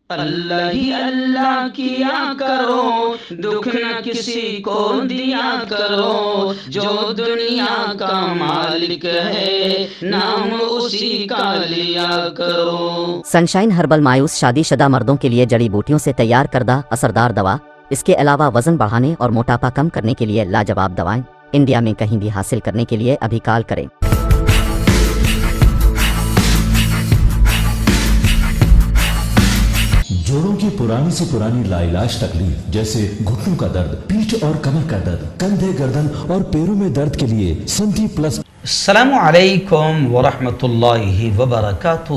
اللہ ہی اللہ کیا کرو، دکھ نہ کسی کو دیا کرو، جو دنیا کا مالک ہے نام اسی کا لیا کرو۔ سنشائن ہربل مایوس شادی شدہ مردوں کے لیے جڑی بوٹیوں سے تیار کردہ اثردار دوا، اس کے علاوہ وزن بڑھانے اور موٹاپا کم کرنے کے لیے لاجواب دوائیں انڈیا میں کہیں بھی حاصل کرنے کے لیے ابھی کال کریں۔ جوڑوں کی پرانی سے پرانی لاعلاج تکلیف جیسے گھٹنوں کا درد، پیٹھ اور کمر کا درد، کندھے، گردن اور پیروں میں درد کے لیے سنٹی پلس۔ السلام علیکم ورحمۃ اللہ وبرکاتہ۔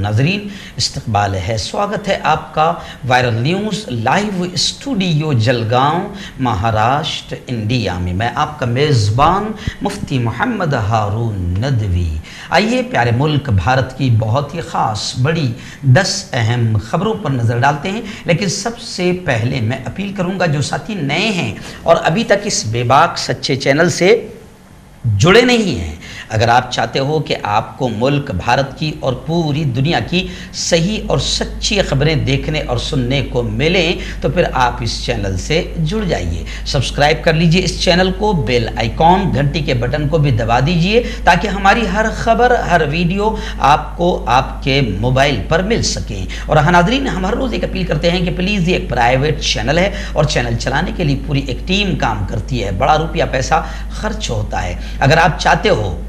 ناظرین، استقبال ہے، سواگت ہے آپ کا viral news live studio Jalgaon, Maharashtra, India میں۔ میں آپ کا میزبان مفتی محمد ہارون ندوی۔ آئیے پیارے ملک بھارت کی بہت ہی خاص بڑی 10 اہم خبروں پر نظر ڈالتے ہیں، لیکن سب سے پہلے میں اپیل کروں گا جو ساتھی نئے ہیں اور ابھی تک اس بے باک سچے چینل سے جڑے نہیں ہیں، اگر آپ چاہتے ہو کہ آپ کو ملک بھارت کی اور پوری دنیا کی صحیح اور سچی خبریں دیکھنے اور سننے کو ملیں تو پھر آپ اس چینل سے جڑ جائیے، سبسکرائب کر لیجئے اس چینل کو، بیل آئیکن گھنٹی کے بٹن کو بھی دبا دیجئے تاکہ ہماری ہر خبر، ہر ویڈیو آپ کو آپ کے موبائل پر مل سکیں۔ اور ناظرین، ہم ہر روز ایک اپیل کرتے ہیں کہ پلیز یہ ایک پرائیویٹ چینل ہے اور چینل چلانے کے لیے پوری ایک ٹیم کام کرتی ہے، بڑا روپیہ پیسہ خرچ ہوتا ہے۔ اگر آپ چاہتے ہو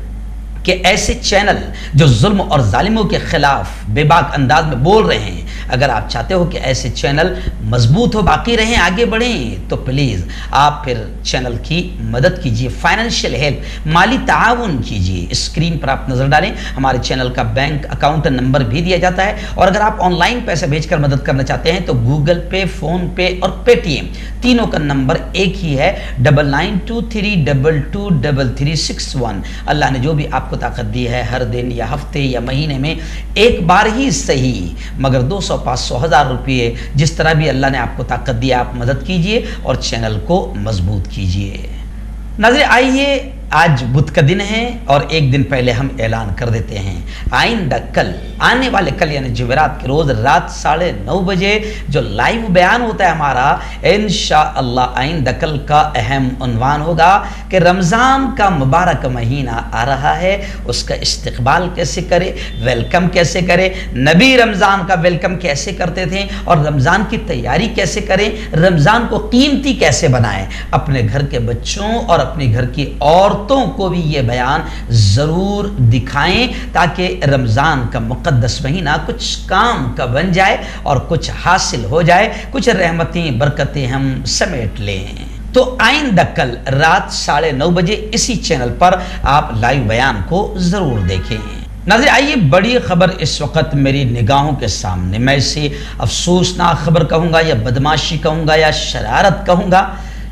کہ ایسے چینل جو ظلم اور ظالموں کے خلاف بے باک انداز میں بول رہے ہیں، اگر آپ چاہتے ہو کہ ایسے چینل مضبوط ہو، باقی رہیں، آگے بڑھیں، تو پلیز آپ پھر چینل کی مدد کیجیے، فائنینشیل ہیلپ، مالی تعاون کیجیے۔ اسکرین پر آپ نظر ڈالیں، ہمارے چینل کا بینک اکاؤنٹ نمبر بھی دیا جاتا ہے، اور اگر آپ آن لائن پیسے بھیج کر مدد کرنا چاہتے ہیں تو گوگل پے، فون پے اور پے ٹی ایم تینوں کا نمبر ایک ہی ہے، 9923223361۔ اللہ نے جو بھی آپ کو طاقت دی ہے، ہر دن یا ہفتے یا مہینے میں ایک بار ہی صحیح، مگر 200، 500، 1000 روپئے، جس طرح بھی اللہ نے آپ کو طاقت دی، آپ مدد کیجئے اور چینل کو مضبوط کیجئے۔ ناظرین، آئیے، آج بدھ کا دن ہے اور ایک دن پہلے ہم اعلان کر دیتے ہیں، آئندہ کل، آنے والے کل یعنی جمعرات کے روز رات 9:30 بجے جو لائیو بیان ہوتا ہے ہمارا، انشاءاللہ آئندہ کل کا اہم عنوان ہوگا کہ رمضان کا مبارک مہینہ آ رہا ہے، اس کا استقبال کیسے کرے، ویلکم کیسے کرے، نبی رمضان کا ویلکم کیسے کرتے تھے اور رمضان کی تیاری کیسے کریں، رمضان کو قیمتی کیسے بنائیں، اپنے گھر کے بچوں اور اپنے گھر کی عورتوں کو بھی یہ بیان ضرور دکھائیں تاکہ رمضان کا مقدس مہینہ کچھ کام کا بن جائے اور کچھ حاصل ہو جائے، کچھ رحمتیں، برکتیں ہم سمیٹ لیں۔ تو آئندہ کل رات 9:30 بجے اسی چینل پر آپ لائیو بیان کو ضرور دیکھیں۔ ناظرین، آئیے، بڑی خبر اس وقت میری نگاہوں کے سامنے، میں اسے افسوسناک خبر کہوں گا یا بدماشی کہوں گا یا شرارت کہوں گا،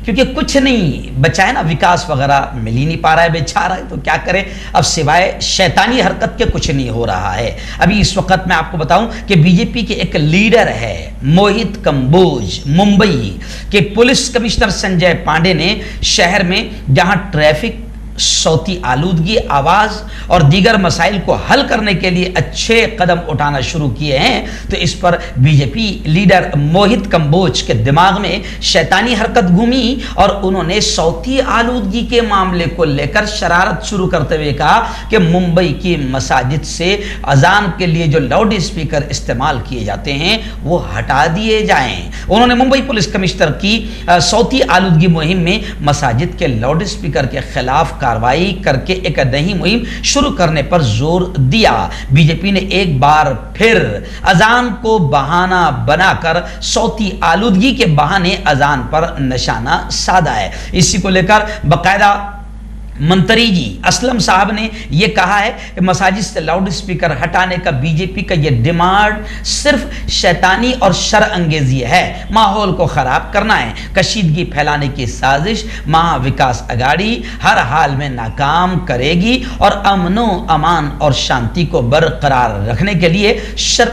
کیونکہ کچھ نہیں بچا ہے نا، وکاس وغیرہ مل ہی نہیں پا رہا ہے بیچارہ، تو کیا کرے اب سوائے شیطانی حرکت کے کچھ نہیں ہو رہا ہے۔ ابھی اس وقت میں آپ کو بتاؤں کہ بی جے پی کے ایک لیڈر ہے موہت کمبوج، ممبئی کے پولیس کمشنر سنجے پانڈے نے شہر میں جہاں ٹریفک، صوتی آلودگی، آواز اور دیگر مسائل کو حل کرنے کے لیے اچھے قدم اٹھانا شروع کیے ہیں، تو اس پر B J P leader Mohit Kamboj کے دماغ میں شیطانی حرکت گھومی اور انہوں نے صوتی آلودگی کے معاملے کو لے کر شرارت شروع کرتے ہوئے کہا کہ ممبئی کی مساجد سے اذان کے لیے جو لاؤڈ اسپیکر استعمال کیے جاتے ہیں وہ ہٹا دیے جائیں۔ انہوں نے ممبئی پولیس کمشنر کی صوتی آلودگی مہم میں مساجد کے لاؤڈ اسپیکر کے خلاف کارروائی کر کے ایک نئی مہم شروع کرنے پر زور دیا۔ بی جے پی نے ایک بار پھر اذان کو بہانہ بنا کر صوتی آلودگی کے بہانے اذان پر نشانہ سادھا ہے۔ اسی کو لے کر باقاعدہ منتری جی اسلم صاحب نے یہ کہا ہے کہ مساجد سے لاؤڈ اسپیکر ہٹانے کا بی جے پی کا یہ ڈیمانڈ صرف شیطانی اور شر انگیزی ہے، ماحول کو خراب کرنا ہے، کشیدگی پھیلانے کی سازش مہا وکاس اگاڑی ہر حال میں ناکام کرے گی اور امن و امان اور شانتی کو برقرار رکھنے کے لیے شر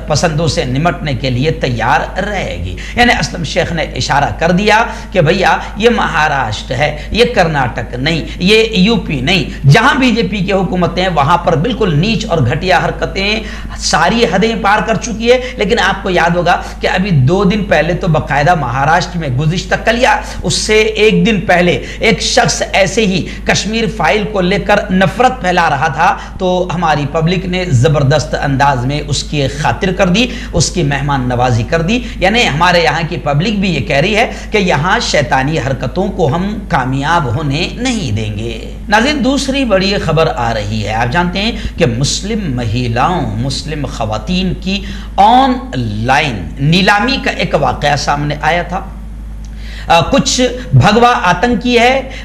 پسندوں سے نمٹنے کے لیے تیار رہے گی۔ یعنی اسلم شیخ نے اشارہ کر دیا کہ بھیا یہ مہاراشٹر ہے، یہ کرناٹک نہیں، یہ ये यूपी नहीं, जहां बीजेपी की हुकूमतें हैं वहां पर बिल्कुल नीच और घटिया हरकतें सारी हदें पार कर चुकी है। लेकिन आपको याद होगा कि अभी 2 दिन पहले तो बाकायदा महाराष्ट्र में गुज़िश्ता कल या उससे 1 दिन पहले एक शख्स ऐसे ही कश्मीर फाइल को लेकर नफरत फैला रहा था, तो हमारी पब्लिक ने जबरदस्त अंदाज में उसकी खातिर कर दी, उसकी मेहमान नवाजी कर दी। यानी हमारे यहाँ की पब्लिक भी ये कह रही है कि यहाँ शैतानी हरकतों को हम कामयाब होने नहीं देंगे। नाज़रीन, दूसरी बड़ी खबर आ रही है। आप जानते हैं कि मुस्लिम महिलाओं, मुस्लिम खवातीन की ऑनलाइन नीलामी का एक वाक़या सामने आया था। कुछ भगवा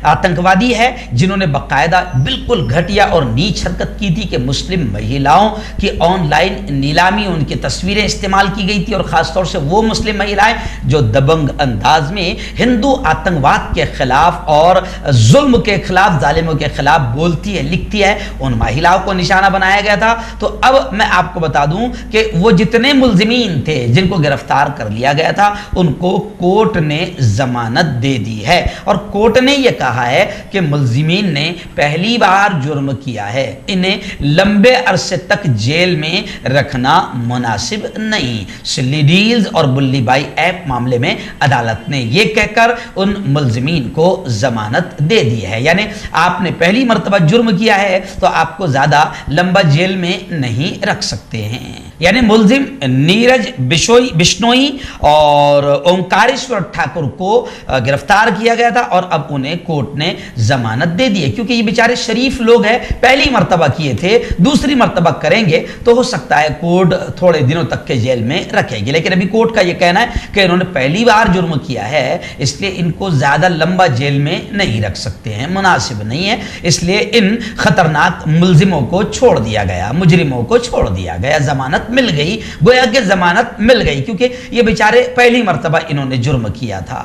आतंकवादी है जिन्होंने बाकायदा बिल्कुल घटिया और नीच हरकत की थी कि मुस्लिम महिलाओं की ऑनलाइन नीलामी, उनकी तस्वीरें इस्तेमाल की गई थी, और ख़ासतौर से वो मुस्लिम महिलाएं जो दबंग अंदाज में हिंदू आतंकवाद के खिलाफ और जुल्म के खिलाफ, जालिमों के खिलाफ बोलती है, लिखती है, उन महिलाओं को निशाना बनाया गया था। तो अब मैं आपको बता दूं कि वो जितने मुल्जिमीन थे जिनको गिरफ्तार कर लिया गया था, उनको कोर्ट ने जमानत दे दी है, और कोर्ट ने यह कहा है कि मुल्जिमीन ने पहली बार जुर्म किया है, इन्हें लंबे अरसे तक जेल में रखना मुनासिब नहीं। सिल्ली डील्स और बुल्ली बाई ऐप मामले में अदालत ने यह कहकर उन मुल्जिमीन को जमानत दे दी है। यानी आपने पहली मर्तबा जुर्म किया है तो आपको ज्यादा लंबा जेल में नहीं रख सकते हैं। यानी मुल्जिम नीरज बिश्नोई और ओंकारेश्वर ठाकुर को गिरफ्तार किया गया था, और अब उन्हें कोर्ट ने जमानत दे दी है, क्योंकि ये बेचारे शरीफ लोग हैं, पहली मर्तबा किए थे, दूसरी मर्तबा करेंगे तो हो सकता है कोर्ट थोड़े दिनों तक के जेल में रखेगी। लेकिन अभी कोर्ट का ये कहना है कि इन्होंने पहली बार जुर्म किया है, इसलिए इनको ज्यादा लंबा जेल में नहीं रख सकते हैं, मुनासिब नहीं है, इसलिए इन खतरनाक मुल्जिमों को छोड़ दिया गया, मुजरिमों को छोड़ दिया गया, जमानत मिल गई, गोया कि जमानत मिल गई, क्योंकि ये बेचारे पहली मर्तबा इन्होंने जुर्म किया था।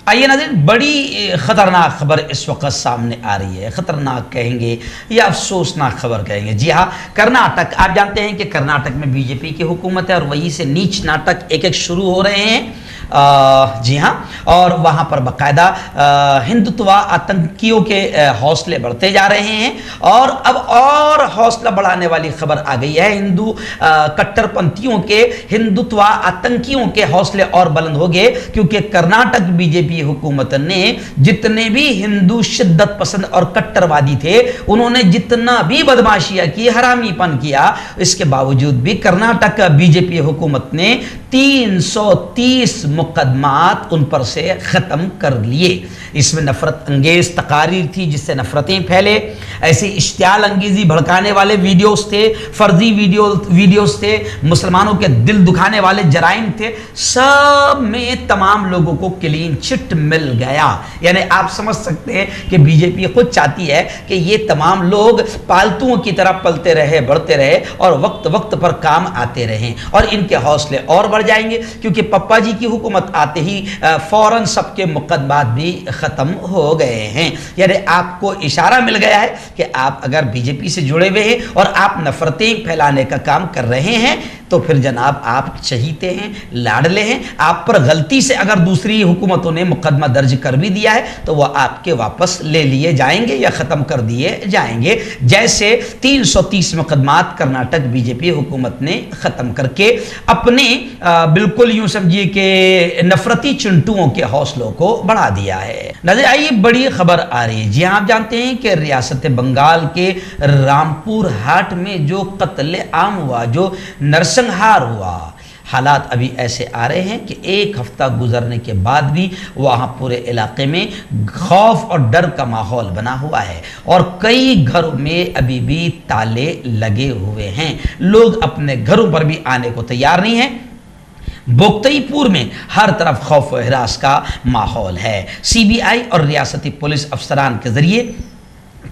आइए नाज़रीन, बड़ी खतरनाक खबर इस वक्त सामने आ रही है। खतरनाक कहेंगे या अफसोसनाक खबर कहेंगे। जी हाँ, कर्नाटक, आप जानते हैं कि कर्नाटक में बीजेपी की हुकूमत है और वहीं से नीच नाटक एक एक शुरू हो रहे हैं। जी हाँ, और वहाँ पर बाकायदा हिंदुत्व आतंकियों के हौसले बढ़ते जा रहे हैं, और अब और हौसला बढ़ाने वाली खबर आ गई है। हिंदू कट्टरपंथियों के, हिंदुत्व आतंकियों के हौसले और बुलंद हो गए, क्योंकि कर्नाटक बीजेपी हुकूमत ने जितने भी हिंदू शिद्दत पसंद और कट्टरवादी थे, उन्होंने जितना भी बदमाशियां की, हरामीपन किया, इसके बावजूद भी कर्नाटक बीजेपी हुकूमत ने 330 मुकदमात उन पर से ख़त्म कर लिए। इसमें नफरत अंगेज तकारीर थी जिससे नफरतें फैले, ऐसे इश्तियाल अंगेजी भड़काने वाले वीडियोस थे, फर्जी वीडियोस थे, मुसलमानों के दिल दुखाने वाले जराइम थे, सब में तमाम लोगों को क्लीन चिट मिल गया। यानी आप समझ सकते हैं कि बीजेपी खुद चाहती है कि ये तमाम लोग पालतुओं की तरह पलते रहे, बढ़ते रहे, और वक्त वक्त पर काम आते रहें, और इनके हौसले और बढ़ जाएंगे, क्योंकि पप्पा जी की हुकूमत आते ही फौरन सबके मुकदमात भी खत्म हो गए हैं। यानी आपको इशारा मिल गया है कि आप अगर बीजेपी से जुड़े हुए हैं और आप नफरतें फैलाने का काम कर रहे हैं, तो फिर जनाब आप चहीते हैं, लाडले हैं। आप पर गलती से अगर दूसरी हुकूमतों ने मुकदमा दर्ज कर भी दिया है तो वह आपके वापस ले लिए जाएंगे या ख़त्म कर दिए जाएंगे। जैसे 330 मुकदमात कर्नाटक बीजेपी हुकूमत ने ख़त्म करके अपने बिल्कुल यूं समझिए कि नफरती चिंटुओं के हौसलों को बढ़ा दिया है। नजर आइए, बड़ी खबर आ रही है। जी हाँ, आप जानते हैं कि रियासत बंगाल के रामपुर हाट में जो कत्ले आम हुआ, जो नरसंहार हुआ, हालात अभी ऐसे आ रहे हैं कि एक हफ्ता गुजरने के बाद भी वहाँ पूरे इलाके में खौफ और डर का माहौल बना हुआ है, और कई घरों में अभी भी ताले लगे हुए हैं। लोग अपने घरों पर भी आने को तैयार नहीं हैं। बोक्तईपुर में हर तरफ खौफ व हिरास का माहौल है। सीबीआई और रियासती पुलिस अफसरान के जरिए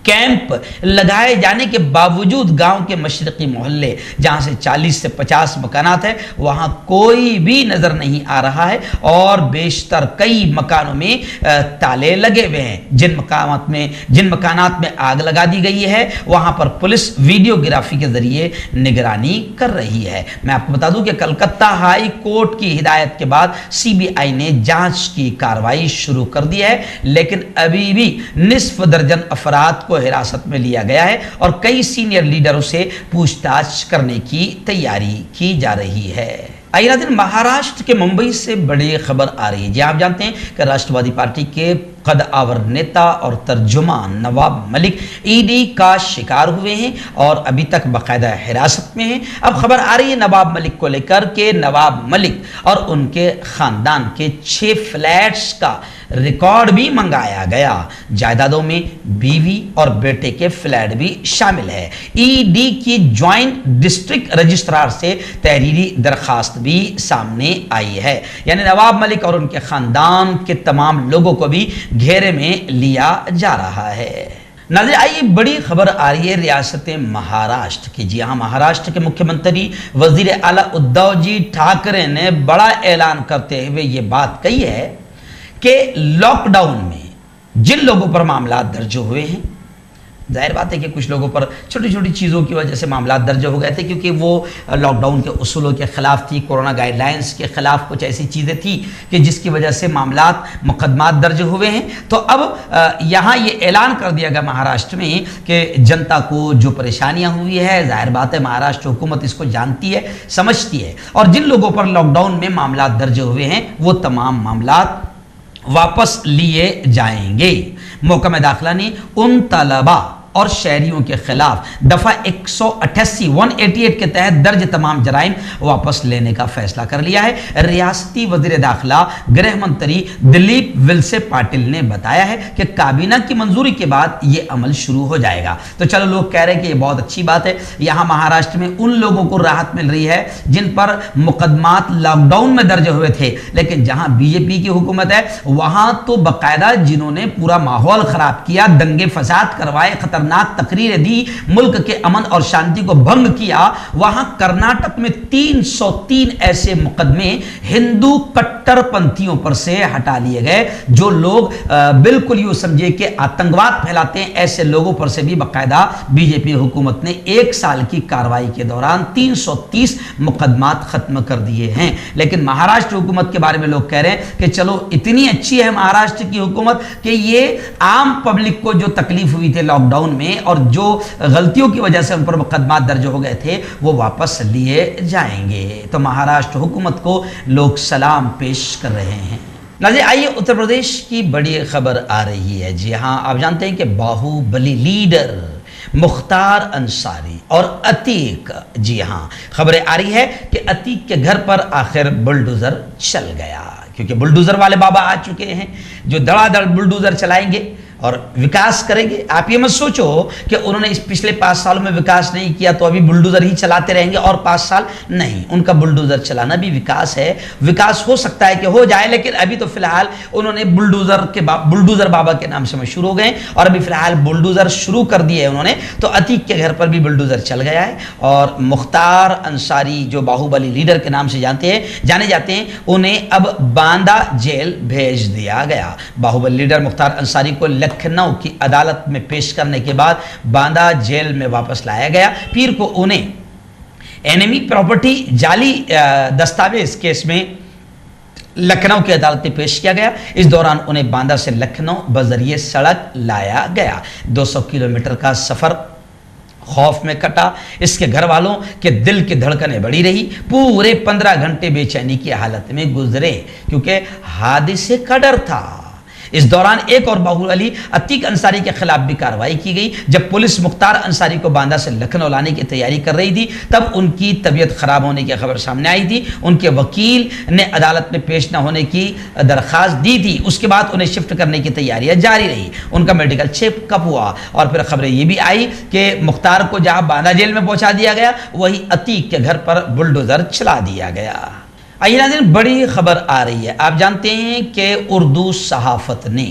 कैंप लगाए जाने के बावजूद गांव के मशरकी मोहल्ले जहां से 40 से 50 मकानात है वहां कोई भी नजर नहीं आ रहा है और बेशतर कई मकानों में ताले लगे हुए हैं। जिन मकानात में आग लगा दी गई है वहां पर पुलिस वीडियोग्राफी के जरिए निगरानी कर रही है। मैं आपको बता दूं कि कलकत्ता हाई कोर्ट की हिदायत के बाद सीबीआई ने जांच की कार्रवाई शुरू कर दी है, लेकिन अभी भी निस्फ दर्जन अफराद को हिरासत में लिया गया है और कई सीनियर लीडरों से पूछताछ करने की तैयारी की जा रही है। आइए नाज़रीन, महाराष्ट्र के मुंबई से बड़ी खबर आ रही है। जी आप जानते हैं कि राष्ट्रवादी पार्टी के कद आवर नेता और तर्जुमान नवाब मलिक ईडी का शिकार हुए हैं और अभी तक बाकायदा हिरासत में हैं। अब खबर आ रही है नवाब मलिक को लेकर के नवाब मलिक और उनके खानदान के 6 फ्लैट्स का रिकॉर्ड भी मंगाया गया। जायदादों में बीवी और बेटे के फ्लैट भी शामिल है। ईडी की ज्वाइंट डिस्ट्रिक्ट रजिस्ट्रार से तहरीरी दरखास्त भी सामने आई है, यानी नवाब मलिक और उनके खानदान के तमाम लोगों को भी घेरे में लिया जा रहा है। नाज़रीन, आइए बड़ी खबर आ रही है रियासत महाराष्ट्र की। जी हाँ, महाराष्ट्र के मुख्यमंत्री वजीर आला उद्धव जी ठाकरे ने बड़ा ऐलान करते हुए ये बात कही है कि लॉकडाउन में जिन लोगों पर मामला दर्ज हुए हैं, जाहिर बात है कि कुछ लोगों पर छोटी छोटी चीज़ों की वजह से मामला दर्ज हो गए थे क्योंकि वो लॉकडाउन के उसूलों के ख़िलाफ़ थी, कोरोना गाइडलाइंस के ख़िलाफ़ कुछ ऐसी चीज़ें थी कि जिसकी वजह से मामलात मुकदमात दर्ज हुए हैं। तो अब यहाँ ये ऐलान कर दिया गया महाराष्ट्र में कि जनता को जो परेशानियाँ हुई है, जाहिर बात है महाराष्ट्र हुकूमत इसको जानती है, समझती है और जिन लोगों पर लॉकडाउन में मामला दर्ज हुए हैं वो तमाम मामलात वापस लिए जाएंगे। महकमा दाखिला ने उन तलबा और शहरियों के खिलाफ दफा 188 के तहत दर्ज तमाम जराइम वापस लेने का फैसला कर लिया है। रियासती वजीर दाखिला गृह मंत्री दिलीप विल्से पाटिल ने बताया है कि काबीना की मंजूरी के बाद ये अमल शुरू हो जाएगा। तो चलो, लोग कह रहे हैं कि ये बहुत अच्छी बात है। यहाँ महाराष्ट्र में उन लोगों को राहत मिल रही है जिन पर मुकदमात लॉकडाउन में दर्ज हुए थे, लेकिन जहां बीजेपी की हुकूमत है वहां तो बाकायदा जिन्होंने पूरा माहौल खराब किया, दंगे फसाद करवाए, खतरनाक तकरीरें दी, मुल्क के अमन और शांति को भंग किया, वहां कर्नाटक में 303 ऐसे मुकदमे हिंदू कट्टरपंथियों पर से हटा लिए गए। जो लोग बिल्कुल यूं समझे कि आतंकवाद फैलाते हैं, ऐसे लोगों पर से भी बाकायदा बीजेपी हुकूमत ने 1 साल की कार्रवाई के दौरान 330 मुकदमात खत्म कर दिए हैं। लेकिन महाराष्ट्र हुकूमत के बारे में लोग कह रहे हैं कि चलो, इतनी अच्छी है महाराष्ट्र की हुकूमत कि ये आम पब्लिक को जो तकलीफ हुई थी लॉकडाउन में और जो गलतियों की वजह से उन पर मुकदमा दर्ज हो गए थे वो वापस लिए जाएंगे। तो महाराष्ट्र हुकूमत को लोग सलाम पेश कर रहे हैं। नाज़रीन, आइए उत्तर प्रदेश की बड़ी खबर आ रही है। जी हाँ, आप जानते हैं कि बाहुबली लीडर मुख्तार अंसारी और अतीक, जी हाँ, खबरें आ रही है कि अतीक के घर पर आखिर बुलडोजर चल गया, क्योंकि बुलडोजर वाले बाबा आ चुके हैं जो धड़ाधड़ बुलडोजर चलाएंगे और विकास करेंगे। आप ये मत सोचो कि उन्होंने इस पिछले 5 सालों में विकास नहीं किया तो अभी बुलडोजर ही चलाते रहेंगे और 5 साल नहीं। उनका बुलडोजर चलाना भी विकास है। विकास हो सकता है कि हो जाए, लेकिन अभी तो फिलहाल उन्होंने बुलडोजर बाबा के नाम से मशहूर हो गए और अभी फिलहाल बुलडोजर शुरू कर दिए उन्होंने। तो अतीक के घर पर भी बुलडोजर चल गया है और मुख्तार अंसारी जो बाहुबली लीडर के नाम से जाने जाते हैं, उन्हें अब बांदा जेल भेज दिया गया। बाहुबली लीडर मुख्तार अंसारी को लखनऊ की अदालत में पेश करने के बाद बांदा जेल में वापस लाया गया। पीर को उन्हें एनिमी प्रॉपर्टी जाली दस्तावेज केस में लखनऊ की अदालत में पेश किया गया। इस दौरान उन्हें बांदा से लखनऊ बजरिए सड़क लाया गया। 200 किलोमीटर का सफर खौफ में कटा। इसके घर वालों के दिल की धड़कनें बढ़ी रही। पूरे 15 घंटे बेचैनी की हालत में गुजरे क्योंकि हादसे का डर था। इस दौरान एक और बाहुबली अतीक अंसारी के खिलाफ भी कार्रवाई की गई। जब पुलिस मुख्तार अंसारी को बांदा से लखनऊ लाने की तैयारी कर रही थी तब उनकी तबीयत खराब होने की खबर सामने आई थी। उनके वकील ने अदालत में पेश न होने की दरख्वास्त दी थी। उसके बाद उन्हें शिफ्ट करने की तैयारियां जारी रही। उनका मेडिकल चेकअप हुआ और फिर खबरें ये भी आई कि मुख्तार को जहां बांदा जेल में पहुंचा दिया गया वहीं अतीक के घर पर बुलडोजर चला दिया गया। आइए नाज़रीन, बड़ी खबर आ रही है। आप जानते हैं कि उर्दू सहाफ़त ने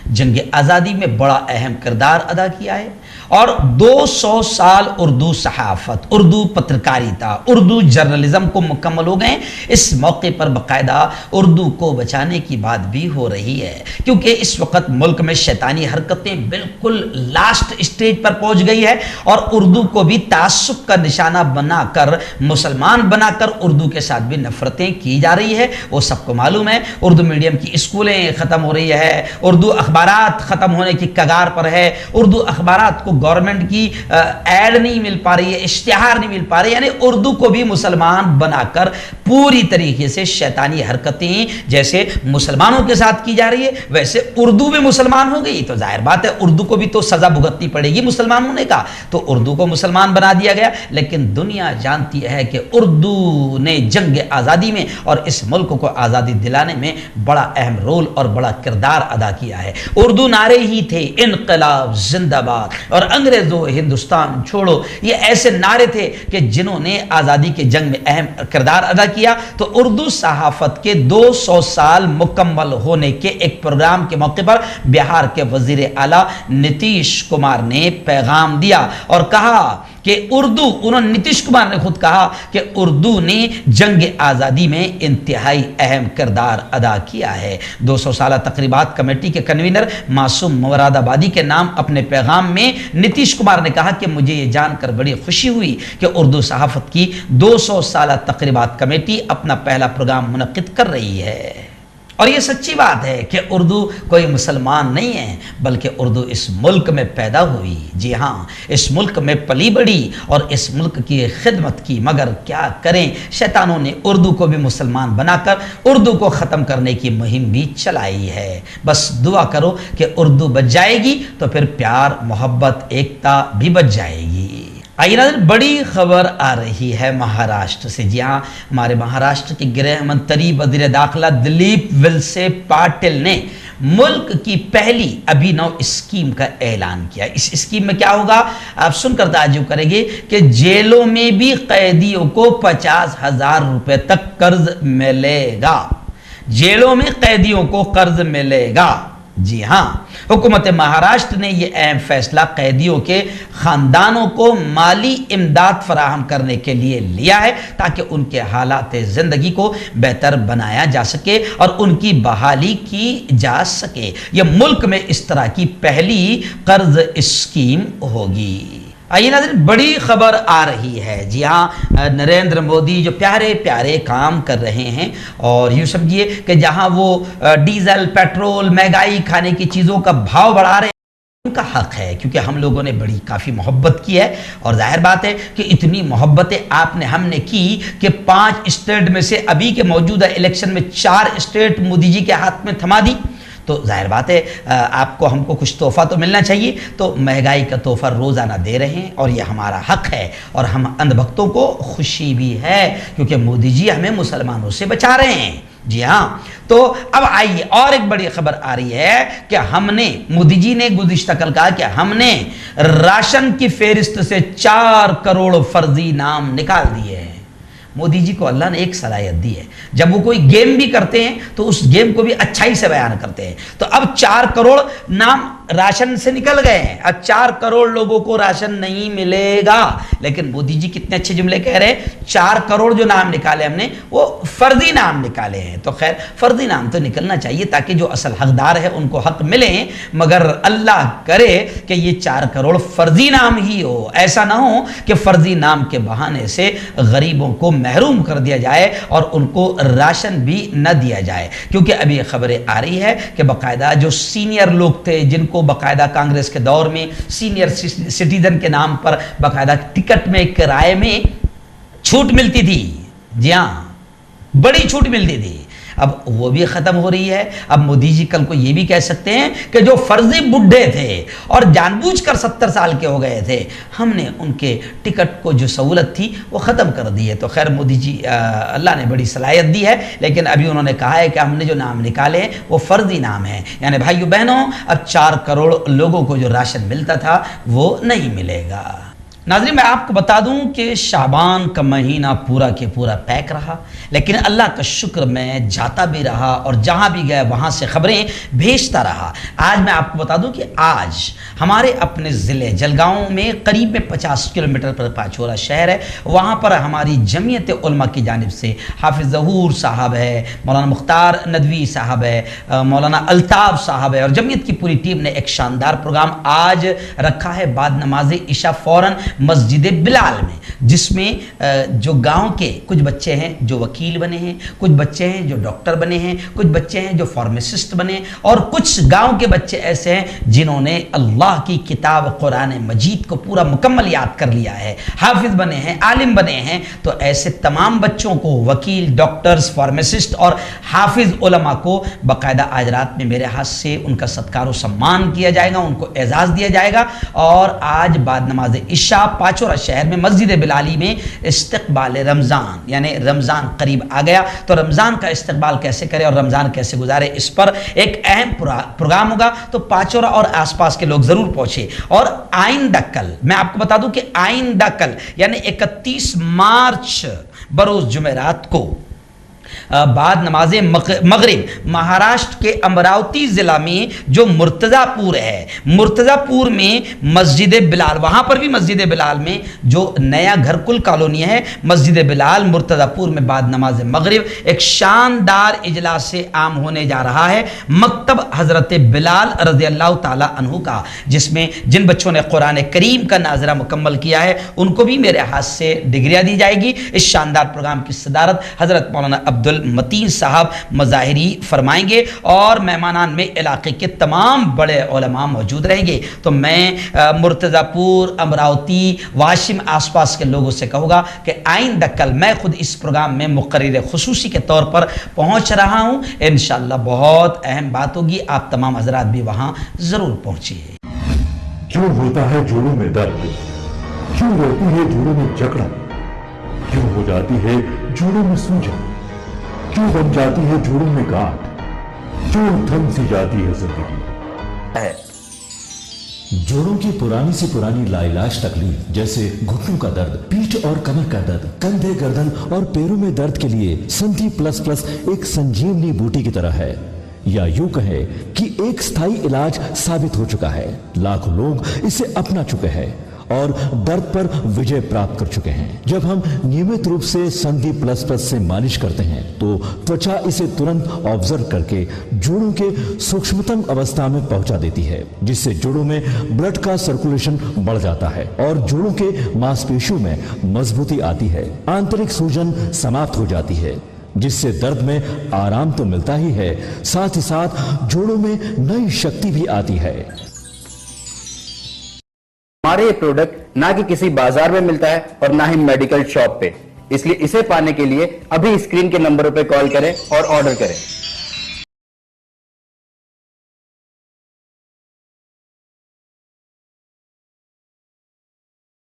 جنگ آزادی میں بڑا اہم کردار ادا کیا ہے اور 200 سال اردو صحافت، اردو پترکاریتا، اردو جرنلزم کو مکمل ہو گئے۔ اس موقع پر باقاعدہ اردو کو بچانے کی بات بھی ہو رہی ہے، کیونکہ اس وقت ملک میں شیطانی حرکتیں بالکل لاسٹ اسٹیج پر پہنچ گئی ہے اور اردو کو بھی تعصب کا نشانہ بنا کر، مسلمان بنا کر اردو کے ساتھ بھی نفرتیں کی جا رہی ہے۔ وہ سب کو معلوم ہے، اردو میڈیم کی اسکولیں ختم ہو رہی ہے، اردو اخبارات ختم ہونے کی کگار پر ہے، اردو اخبارات کو گورنمنٹ کی ایڈ نہیں مل پا رہی ہے، اشتہار نہیں مل پا رہی، یعنی اردو کو بھی مسلمان بنا کر پوری طریقے سے شیطانی حرکتیں جیسے مسلمانوں کے ساتھ کی جا رہی ہے ویسے اردو بھی مسلمان ہو گئی، تو ظاہر بات ہے اردو کو بھی تو سزا بھگتنی پڑے گی مسلمان ہونے کا، تو اردو کو مسلمان بنا دیا گیا۔ لیکن دنیا جانتی ہے کہ اردو نے جنگ آزادی میں اور اس ملک کو آزادی دلانے میں بڑا اہم رول اور بڑا کردار ادا کیا ہے۔ اردو نعرے ہی تھے انقلاب زندہ باد اور انگریزوں ہندوستان چھوڑو، یہ ایسے نعرے تھے کہ جنہوں نے آزادی کے جنگ میں اہم کردار ادا کیا۔ تو اردو صحافت کے 200 سال مکمل ہونے کے ایک پروگرام کے موقع پر بہار کے وزیر اعلیٰ نتیش کمار نے پیغام دیا اور کہا کہ اردو، انہوں نے نتیش کمار نے خود کہا کہ اردو نے جنگ آزادی میں انتہائی اہم کردار ادا کیا ہے۔ 200 سالہ تقریبات کمیٹی کے کنوینر معصوم مراد آبادی کے نام اپنے پیغام میں نتیش کمار نے کہا کہ مجھے یہ جان کر بڑی خوشی ہوئی کہ اردو صحافت کی 200 سالہ تقریبات کمیٹی اپنا پہلا پروگرام منعقد کر رہی ہے۔ اور یہ سچی بات ہے کہ اردو کوئی مسلمان نہیں ہے بلکہ اردو اس ملک میں پیدا ہوئی، جی ہاں اس ملک میں پلی بڑھی اور اس ملک کی خدمت کی، مگر کیا کریں شیطانوں نے اردو کو بھی مسلمان بنا کر اردو کو ختم کرنے کی مہم بھی چلائی ہے۔ بس دعا کرو کہ اردو بچ جائے گی تو پھر پیار، محبت، ایکتا بھی بچ جائے گی۔ آئیے ناظرین، بڑی خبر آ رہی ہے مہاراشٹر سے۔ جی ہاں، ہمارے مہاراشٹر کے گرہ منتری وزیر داخلہ دلیپ ولسے پاٹل نے ملک کی پہلی ابھینو اسکیم کا اعلان کیا۔ اس اسکیم میں کیا ہوگا آپ سن کر تعجب کریں گے کہ جیلوں میں بھی قیدیوں کو 50,000 روپے تک قرض ملے گا۔ جیلوں میں قیدیوں کو قرض ملے گا، جی ہاں حکومت مہاراشٹر نے یہ اہم فیصلہ قیدیوں کے خاندانوں کو مالی امداد فراہم کرنے کے لیے لیا ہے تاکہ ان کے حالات زندگی کو بہتر بنایا جا سکے اور ان کی بحالی کی جا سکے۔ یہ ملک میں اس طرح کی پہلی قرض اسکیم ہوگی۔ آئیے ناظرین، بڑی خبر آ رہی ہے۔ جی ہاں، نریندر مودی جو پیارے پیارے کام کر رہے ہیں اور یوں سمجھیے کہ جہاں وہ ڈیزل، پیٹرول، مہنگائی، کھانے کی چیزوں کا بھاؤ بڑھا رہے ہیں، ان کا حق ہے کیونکہ ہم لوگوں نے بڑی کافی محبت کی ہے اور ظاہر بات ہے کہ اتنی محبتیں ہم نے کی کہ 5 اسٹیٹ میں سے ابھی کے موجودہ الیکشن میں 4 اسٹیٹ مودی جی کے ہاتھ میں تھما دی، تو ظاہر بات ہے آپ کو ہم کو کچھ تحفہ تو ملنا چاہیے، تو مہنگائی کا تحفہ روزانہ دے رہے ہیں اور یہ ہمارا حق ہے اور ہم اندھ بھکتوں کو خوشی بھی ہے کیونکہ مودی جی ہمیں مسلمانوں سے بچا رہے ہیں۔ جی ہاں، تو اب آئیے اور ایک بڑی خبر آ رہی ہے کہ مودی جی نے گزشتہ کل کہا کہ ہم نے راشن کی فہرست سے 4 کروڑ فرضی نام نکال دیے ہیں۔ مودی جی کو اللہ نے ایک صلاحیت دی ہے، جب وہ کوئی گیم بھی کرتے ہیں تو اس گیم کو بھی اچھائی سے بیان کرتے ہیں، تو اب 4 کروڑ نام راشن سے نکل گئے ہیں، اب 4 کروڑ لوگوں کو راشن نہیں ملے گا۔ لیکن مودی جی کتنے اچھے جملے کہہ رہے ہیں، 4 کروڑ جو نام نکالے ہم نے وہ فرضی نام نکالے ہیں، تو خیر فرضی نام تو نکلنا چاہیے تاکہ جو اصل حقدار ہے ان کو حق ملے، مگر اللہ کرے کہ یہ 4 کروڑ فرضی نام ہی ہو، ایسا نہ ہو کہ فرضی نام کے بہانے سے غریبوں کو محروم کر دیا جائے اور ان کو راشن بھی نہ دیا جائے، کیونکہ ابھی یہ خبریں آ رہی ہے کہ باقاعدہ جو سینئر لوگ تھے جن کو باقاعدہ کانگریس کے دور میں سینئر سٹیزن کے نام پر باقاعدہ ٹکٹ میں کرائے میں چھوٹ ملتی تھی، جی ہاں بڑی چھوٹ ملتی تھی، اب وہ بھی ختم ہو رہی ہے۔ اب مودی جی کل کو یہ بھی کہہ سکتے ہیں کہ جو فرضی بڈھے تھے اور جان بوجھ کر 70 سال کے ہو گئے تھے ہم نے ان کے ٹکٹ کو جو سہولت تھی وہ ختم کر دی ہے۔ تو خیر مودی جی اللہ نے بڑی صلاحیت دی ہے، لیکن ابھی انہوں نے کہا ہے کہ ہم نے جو نام نکالے ہیں وہ فرضی نام ہیں، یعنی بھائیو بہنوں اب 4 کروڑ لوگوں کو جو راشن ملتا تھا وہ نہیں ملے گا۔ नाज़रीन, मैं आपको बता दूं कि शाबान का महीना पूरा के पूरा पैक रहा, लेकिन अल्लाह का शुक्र मैं जाता भी रहा और जहां भी गया वहां से खबरें भेजता रहा। आज मैं आपको बता दूं कि आज हमारे अपने ज़िले जलगांव में करीब में 50 किलोमीटर पर पाचोरा शहर है, वहां पर हमारी जमीयत उलमा की जानिब से हाफिज़ ज़हूर साहब है, मौलाना मुख्तार नदवी साहब है, मौलाना अल्ताफ़ साहब है और जमीयत की पूरी टीम ने एक शानदार प्रोग्राम आज रखा है बाद नमाज इशा फ़ौरन मस्जिद बिलाल में, जिसमें जो गांव के कुछ बच्चे हैं जो वकील बने हैं, कुछ बच्चे हैं जो डॉक्टर बने हैं, कुछ बच्चे हैं जो फार्मासिस्ट बने और कुछ गांव के बच्चे ऐसे हैं जिन्होंने अल्लाह की किताब कुरान मजीद को पूरा मुकम्मल याद कर लिया है, हाफिज बने हैं, आलिम बने हैं। तो ऐसे तमाम बच्चों को वकील, डॉक्टर्स, फार्मासिस्ट और हाफिज उलमा को बाकायदा आज रात में मेरे हाथ से उनका सत्कार सम्मान किया जाएगा, उनको एजाज़ दिया जाएगा। और आज बाद नमाज इशा पाचोरा शहर में मस्जिद बिलाली में इस्तकबाल रमज़ान, यानी रमज़ान करीब आ गया तो रमज़ान का इस्तकबाल कैसे करें और रमज़ान कैसे गुजारे, इस पर एक अहम प्रोग्राम होगा। तो पाचोरा और आसपास के लोग ज़रूर पहुँचे। और आइंदा कल मैं आपको बता दूं कि आइंदा कल यानी 31 मार्च बरोज़ जुमेरात को बाद नमाज मगरिब महाराष्ट्र के अमरावती ज़िला में जो मुर्तज़ापुर है, मुर्तज़ापुर में मस्जिद बिलाल, वहाँ पर भी मस्जिद बिलाल में जो नया घरकुल कॉलोनी है मस्जिद बिलाल मुर्तज़ापुर में बाद नमाज मगरिब एक शानदार इजलास आम होने जा रहा है मकतब हज़रत बिलाल रज़ी अल्लाह ताला अन्हु का, जिसमें जिन बच्चों ने कुरान करीम का नाज़रा मुकम्मल किया है उनको भी मेरे हाथ से डिग्रियाँ दी जाएगी। इस शानदार प्रोग्राम की सदारत हज़रत मौलाना अब्दुल मतीन साहब मज़ाहिरी फरमाएंगे और मेहमानान में इलाके के तमाम बड़े उलमा मौजूद रहेंगे। तो मैं मुर्तज़ापुर, अमरावती, वाशिम आसपास के लोगों से कहूँगा कि आइंदा कल मैं खुद इस प्रोग्राम में मुक़र्रिर खुसूसी के तौर पर पहुँच रहा हूँ। इंशाअल्लाह बहुत अहम बात होगी, आप तमाम हज़रात भी वहाँ ज़रूर पहुँचिए। क्यों होता है जोड़ों में दर्द, क्यों रहती है जोड़ों में जकड़न, क्यों हो जाती है जोड़ों में सूजन, क्यों बन जाती है जोड़ों में गांठ, क्यों थम सी जाती है जिंदगी। जोड़ों की पुरानी से पुरानी लाइलाज तकलीफ जैसे घुटनों का दर्द, पीठ और कमर का दर्द, कंधे, गर्दन और पैरों में दर्द के लिए संधि प्लस प्लस एक संजीवनी बूटी की तरह है, या यूं कहे कि एक स्थायी इलाज साबित हो चुका है। लाखों लोग इसे अपना चुके हैं और दर्द पर विजय प्राप्त कर चुके हैं। जब हम नियमित रूप से संधि प्लस प्लस से मालिश करते हैं तो त्वचा इसे तुरंत ऑब्जर्व करके जोड़ों के सूक्ष्मतम अवस्था में पहुंचा देती है, जिससे जोड़ों में ब्लड का सर्कुलेशन बढ़ जाता है और जोड़ों के मांसपेशियों में मजबूती आती है, आंतरिक सूजन समाप्त हो जाती है, जिससे दर्द में आराम तो मिलता ही है, साथ ही साथ जोड़ों में नई शक्ति भी आती है। हमारे ये प्रोडक्ट ना कि किसी बाजार में मिलता है और ना ही मेडिकल शॉप पे, इसलिए इसे पाने के लिए अभी स्क्रीन के नंबरों पे कॉल करें और ऑर्डर करें।